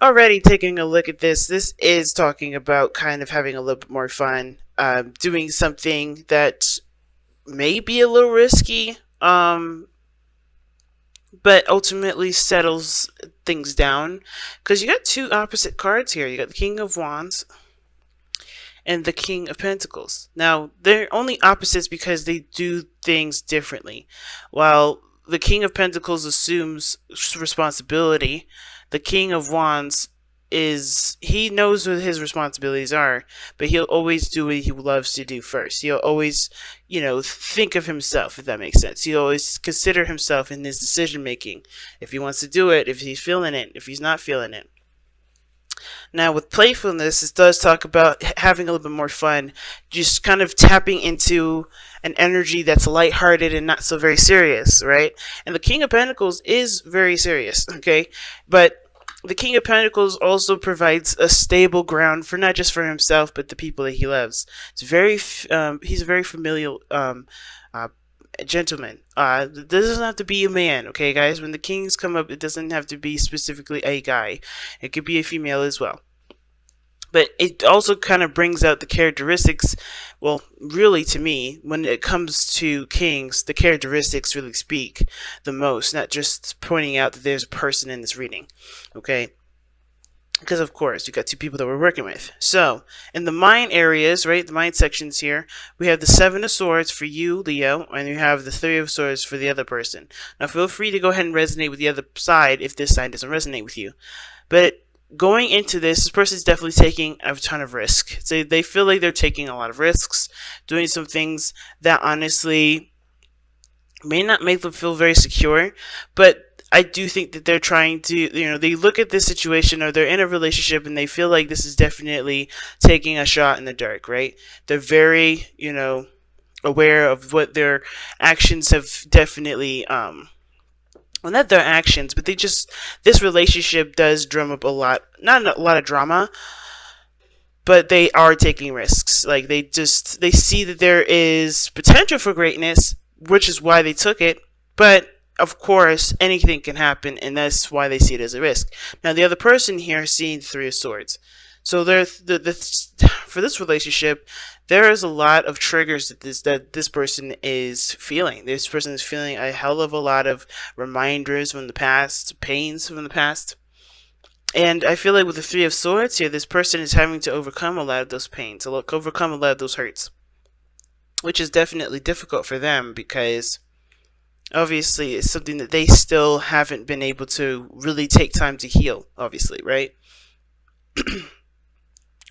Already taking a look at this is talking about kind of having a little bit more fun, doing something that may be a little risky, but ultimately settles things down. Because you got two opposite cards here. You got the King of Wands and the King of Pentacles. Now, they're only opposites because they do things differently. While the King of Pentacles assumes responsibility, the King of Wands he knows what his responsibilities are, but he'll always do what he loves to do first. He'll always, think of himself, if that makes sense. He'll always consider himself in his decision making. If he wants to do it, if he's feeling it, if he's not feeling it. Now, with playfulness, it does talk about having a little bit more fun, just kind of tapping into an energy that's lighthearted and not so very serious, right? And the King of Pentacles is very serious, okay? But the King of Pentacles also provides a stable ground for not just for himself, but the people that he loves. He's a very familial uh, gentleman. This doesn't have to be a man, okay, guys? When the kings come up, it doesn't have to be specifically a guy. It could be a female as well. But it also kind of brings out the characteristics. Well, really, to me, when it comes to kings, the characteristics really speak the most, not just pointing out that there's a person in this reading, okay? Because, of course, you got two people that we're working with. So, in the mind areas, right, the mind sections here, we have the Seven of Swords for you, Leo, and you have the Three of Swords for the other person. Now, feel free to go ahead and resonate with the other side if this side doesn't resonate with you. But going into this person is definitely taking a ton of risk. So they feel like they're taking a lot of risks, doing some things that honestly may not make them feel very secure, but I do think that they're trying to, they look at this situation or they're in a relationship and they feel like this is definitely taking a shot in the dark, right? They're very, aware of what their actions have definitely, well, not their actions, but this relationship does drum up a lot, not a lot of drama, but they are taking risks. Like, they see that there is potential for greatness, which is why they took it, but of course, anything can happen, and that's why they see it as a risk. Now, the other person here is seeing Three of Swords. So for this relationship, there is a lot of triggers that this person is feeling. This person is feeling a hell of a lot of reminders from the past, pains from the past. And I feel like with the Three of Swords here, this person is having to overcome a lot of those pains, overcome a lot of those hurts, which is definitely difficult for them because obviously it's something that they still haven't been able to really take time to heal, obviously, right?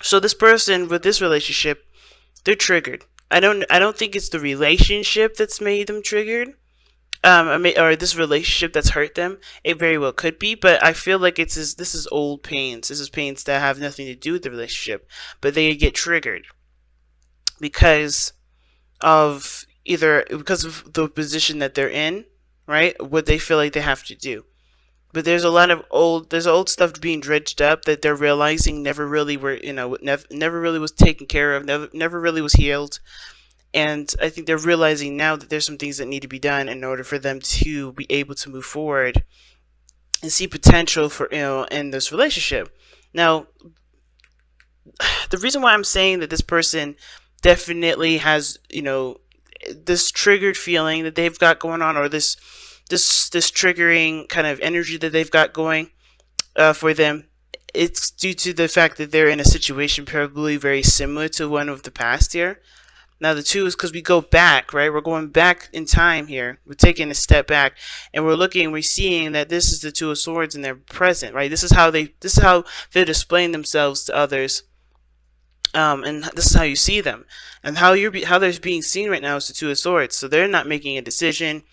So this person with this relationship, they're triggered. I don't think it's the relationship that's made them triggered. Or this relationship that's hurt them. It very well could be, but I feel like this is old pains. This is pains that have nothing to do with the relationship, but they get triggered because of the position that they're in, right? What they feel like they have to do. But there's old stuff being dredged up that they're realizing never really never really was taken care of, never really was healed. And I think they're realizing now that there's some things that need to be done in order for them to be able to move forward and see potential for, in this relationship. Now, the reason why I'm saying that this person definitely has, this triggered feeling that they've got going on, or this triggering kind of energy that they've got going for them, it's due to the fact that they're in a situation probably very similar to one of the past here. Now, the two is because we go back, right? We're going back in time here. We're taking a step back, and we're seeing that this is the Two of Swords and they're present, right? This is how they're displaying themselves to others, and this is how you see them, and how they're being seen right now is the Two of Swords. So they're not making a decision.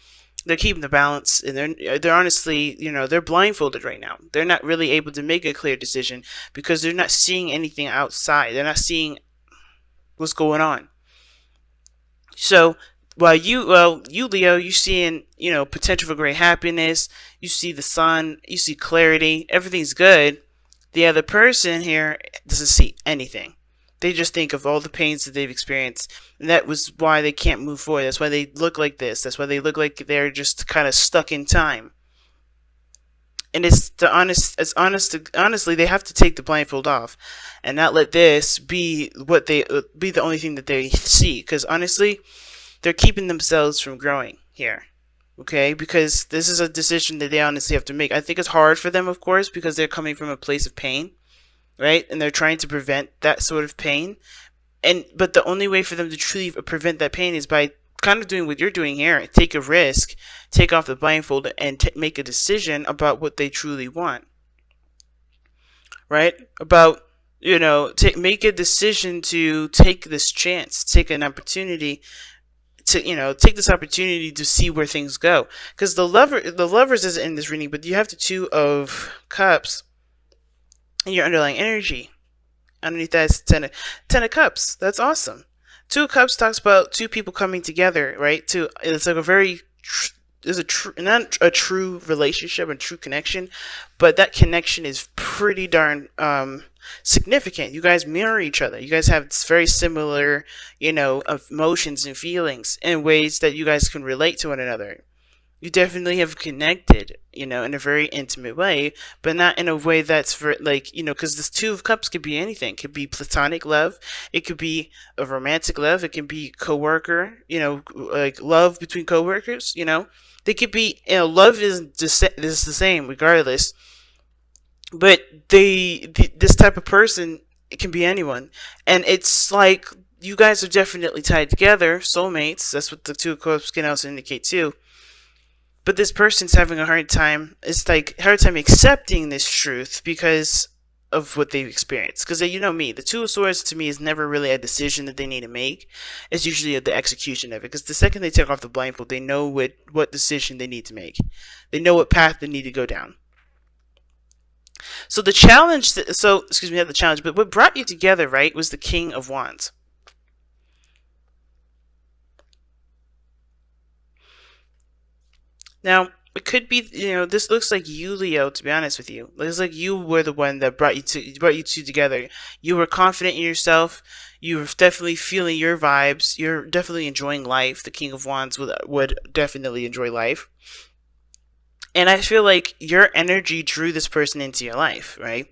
They're keeping the balance, and they're honestly, they're blindfolded right now. They're not really able to make a clear decision because they're not seeing anything outside. They're not seeing what's going on. So while you Leo, you seeing, potential for great happiness, you see the sun, you see clarity, everything's good. The other person here doesn't see anything. They just think of all the pains that they've experienced, and that was why they can't move forward. That's why they look like this. That's why they look like they're just kind of stuck in time. And it's the honestly, they have to take the blindfold off and not let this be what they be the only thing that they see, because honestly, they're keeping themselves from growing here. Okay, because this is a decision that they honestly have to make. I think it's hard for them, of course, because they're coming from a place of pain, right? And they're trying to prevent that sort of pain. And but the only way for them to truly prevent that pain is by kind of doing what you're doing here. Take a risk, take off the blindfold, and make a decision about what they truly want, right? About, make a decision to take this chance, take an opportunity to, take this opportunity to see where things go. Because the lovers isn't in this reading, but you have the Two of Cups in your underlying energy. Underneath that is ten of Cups. That's awesome. Two of Cups talks about two people coming together, right? It's like a very is a true, not a true relationship and true connection, but that connection is pretty darn significant. You guys mirror each other. You guys have very similar, emotions and feelings in ways that you guys can relate to one another. You definitely have connected, in a very intimate way, but not in a way that's for like, because this Two of Cups could be anything. It could be platonic love. It could be a romantic love. It can be coworker, like love between coworkers, They could be, love is the same regardless. But this type of person, it can be anyone. And it's like, you guys are definitely tied together, soulmates. That's what the Two of Cups can also indicate too. But this person's having a hard time. It's like hard time accepting this truth because of what they've experienced. Because you know me, the Two of Swords to me is never really a decision that they need to make. It's usually the execution of it. Because the second they take off the blindfold, they know what decision they need to make. They know what path they need to go down. So the challenge, excuse me, not the challenge, but what brought you together, right, was the King of Wands. Now, it could be, this looks like you, Leo, to be honest with you. It looks like you were the one that brought you two together. You were confident in yourself. You were definitely feeling your vibes. You're definitely enjoying life. The King of Wands would definitely enjoy life. And I feel like your energy drew this person into your life, right?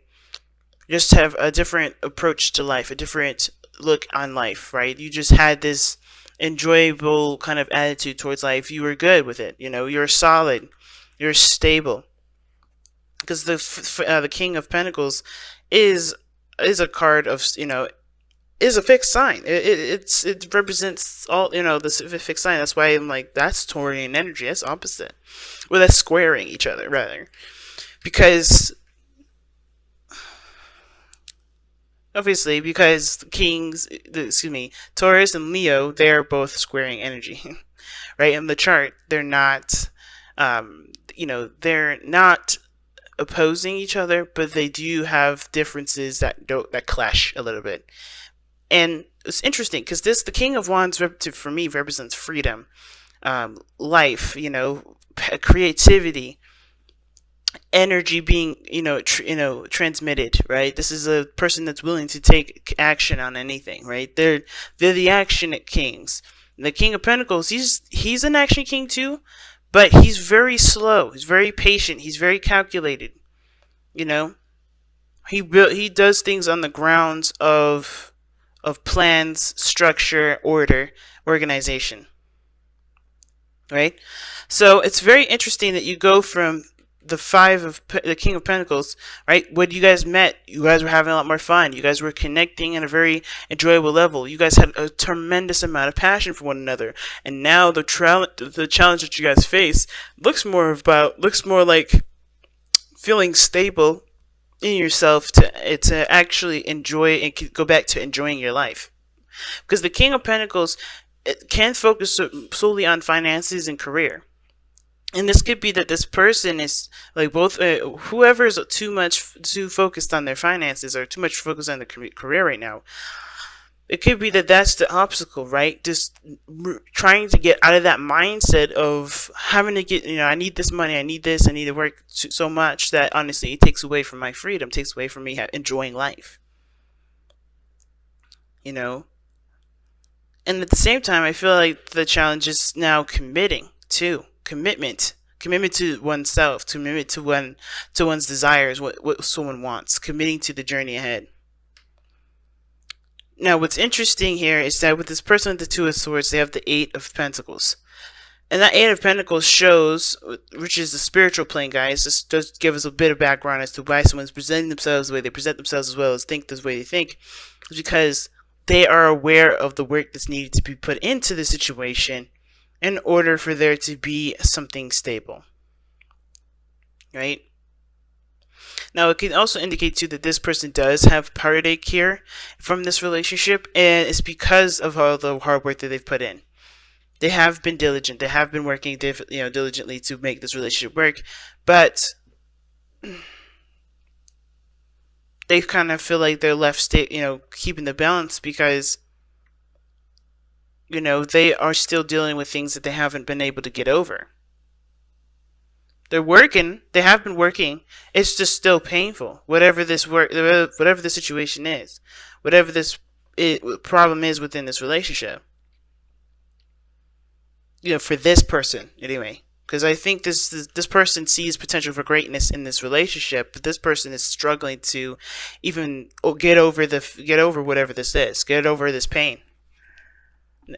You just have a different approach to life, a different look on life, right? You just had this enjoyable kind of attitude towards life. You were good with it, you're solid, you're stable. Because the King of Pentacles is a card of, is a fixed sign. It represents all, the fixed sign. That's why I'm like, that's Taurian energy. That's opposite. Well, that's squaring each other rather, because obviously, because Taurus and Leo, they're both squaring energy, right? In the chart, they're not, they're not opposing each other, but they do have differences that clash a little bit. And it's interesting because the King of Wands, for me, represents freedom, life, creativity, energy being transmitted, right? This is a person that's willing to take action on anything, right? They're the action kings. The King of Pentacles, he's an action king too, but he's very slow, he's very patient, he's very calculated. He does things on the grounds of plans, structure, order, organization, right? So it's very interesting that you go from the King of Pentacles, right? When you guys met, you guys were having a lot more fun. You guys were connecting at a very enjoyable level. You guys had a tremendous amount of passion for one another. And now the challenge that you guys face looks more like feeling stable in yourself to actually enjoy and go back to enjoying your life. Because the King of Pentacles, it can focus solely on finances and career. And this could be that this person is like both, whoever is too focused on their finances or too much focused on their career right now. It could be that that's the obstacle, right? Just trying to get out of that mindset of having to get, I need this money, I need this, I need to work so much that honestly it takes away from my freedom, takes away from me enjoying life. And at the same time, I feel like the challenge is now commitment. commitment to oneself, commitment to one's desires, what someone wants, committing to the journey ahead. Now, what's interesting here is that with this person with the Two of Swords, they have the Eight of Pentacles. And that Eight of Pentacles shows, which is the spiritual plane, guys. This does give us a bit of background as to why someone's presenting themselves the way they present themselves, as well as think the way they think. It's because they are aware of the work that's needed to be put into the situation in order for there to be something stable. Right? Now, it can also indicate too that this person does have heartache here from this relationship, and it's because of all the hard work that they've put in. They have been diligent. They have been working, diligently to make this relationship work, but they kind of feel like they're left, keeping the balance because, they are still dealing with things that they haven't been able to get over. They're working. They have been working. It's just still painful. Whatever the situation is, whatever this problem is within this relationship. For this person anyway, because I think this person sees potential for greatness in this relationship, but this person is struggling to even get over whatever this is, get over this pain.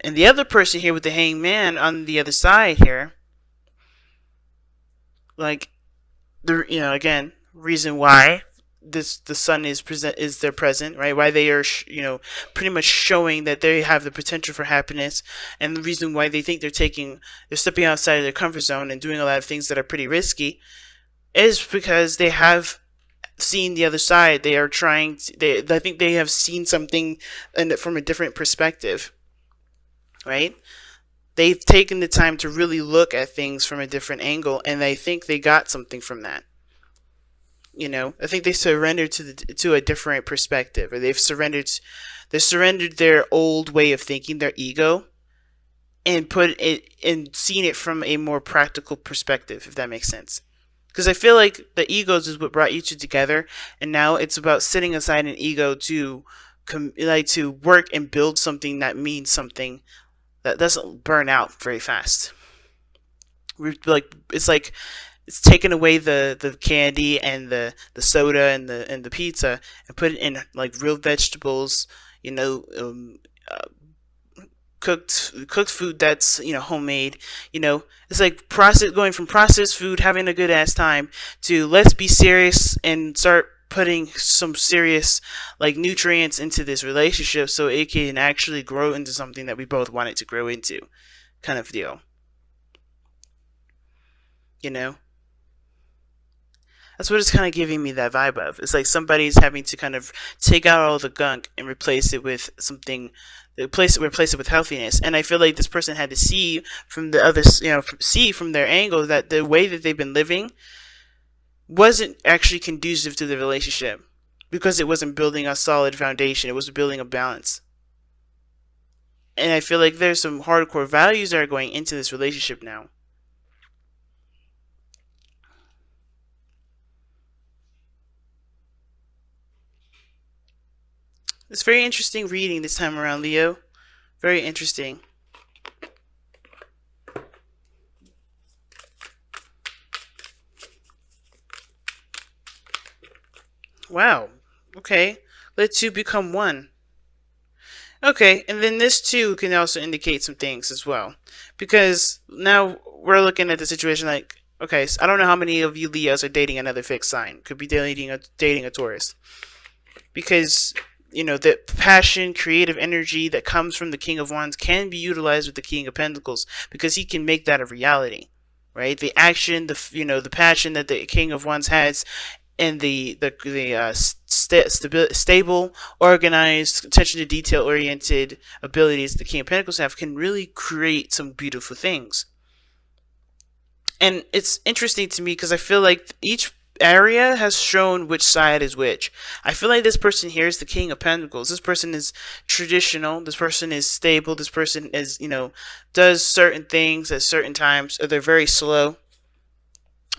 And the other person here with the Hanged Man on the other side here, like again, reason why the sun is their present, right? Why they are pretty much showing that they have the potential for happiness, and the reason why they think they're stepping outside of their comfort zone and doing a lot of things that are pretty risky is because they have seen the other side. They are trying to, I think they have seen something from a different perspective, right? They've taken the time to really look at things from a different angle, and they think they got something from that. I think they surrendered to a different perspective, or they surrendered their old way of thinking, their ego, and seen it from a more practical perspective, if that makes sense. Because I feel like the egos is what brought you two together, and now it's about setting aside an ego to work and build something that means something, that doesn't burn out very fast. It's taken away the candy and the soda and the pizza and put it in like real vegetables, cooked food that's homemade. It's like going from processed food, having a good ass time, to let's be serious and start putting some serious nutrients into this relationship so it can actually grow into something that we both want it to grow into, kind of deal. That's what it's kind of giving me that vibe of. It's like somebody's having to kind of take out all the gunk and replace it with something, replace it with healthiness. And I feel like this person had to see from the other, see from their angle that the way that they've been living wasn't actually conducive to the relationship, because it wasn't building a solid foundation. It was building a balance. And I feel like there's some hardcore values that are going into this relationship now. It's very interesting reading this time around, Leo. Very interesting. Wow. Okay. Let two become one. Okay, and then this too can also indicate some things as well. Because now we're looking at the situation like, okay, so I don't know how many of you Leos are dating another fixed sign. Could be dating a Taurus. Because the passion, creative energy that comes from the King of Wands can be utilized with the King of Pentacles, because he can make that a reality, right? The action, the passion that the King of Wands has, and the stable, organized, attention to detail oriented abilities the King of Pentacles have can really create some beautiful things. And it's interesting to me because I feel like each area has shown which side is which. I feel like this person here is the King of Pentacles. This person is traditional. This person is stable. This person is, does certain things at certain times. Or they're very slow.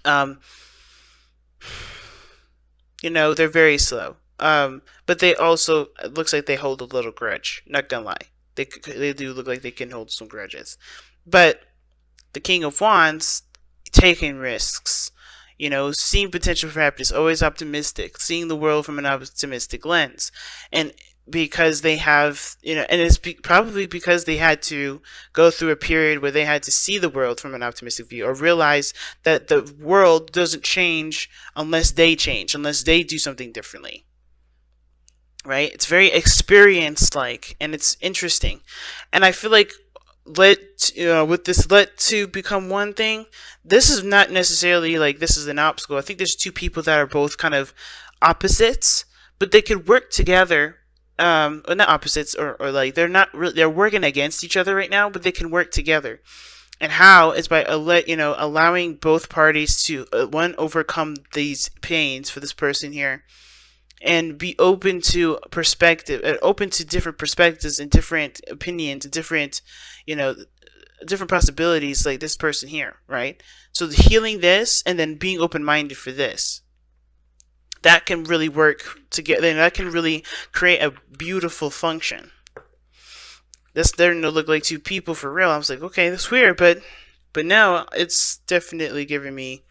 They're very slow. But they also, it looks like they hold a little grudge. Not gonna lie. They do look like they can hold some grudges. But the King of Wands taking risks, seeing potential for happiness, always optimistic, seeing the world from an optimistic lens. And because they have, and it's probably because they had to go through a period where they had to see the world from an optimistic view, or realize that the world doesn't change unless they change, unless they do something differently. Right? It's very experience like, and it's interesting. And I feel like with this let two become one thing, this is not necessarily like this is an obstacle. I think there's two people that are both kind of opposites, but they could work together. Or not opposites, or like they're not really, they're working against each other right now, but they can work together. And how is by allowing both parties to one, overcome these pains for this person here, and be open to perspective, open to different perspectives and different opinions and different, different possibilities, like this person here, right? So healing this and then being open-minded for this, that can really work together, and that can really create a beautiful function. This starting to look like two people for real. I was like, okay, that's weird, but now it's definitely giving me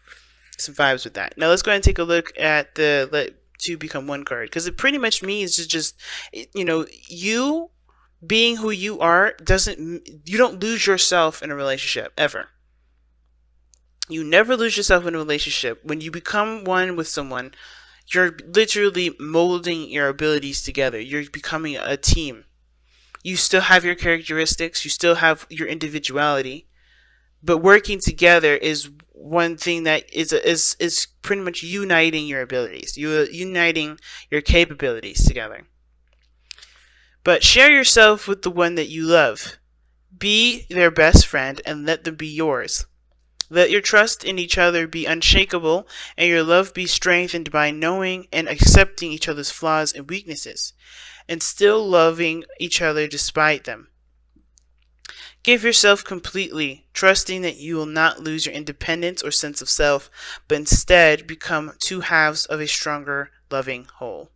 some vibes with that. Now let's go ahead and take a look at the let two become one card, because it pretty much means to just, you being who you are you don't lose yourself in a relationship ever. You never lose yourself in a relationship. When you become one with someone, you're literally molding your abilities together. You're becoming a team. You still have your characteristics, you still have your individuality, but working together is one thing that is pretty much uniting your abilities. You're uniting your capabilities together. But share yourself with the one that you love. Be their best friend and let them be yours. Let your trust in each other be unshakable, and your love be strengthened by knowing and accepting each other's flaws and weaknesses, and still loving each other despite them. Give yourself completely, trusting that you will not lose your independence or sense of self, but instead become two halves of a stronger, loving whole.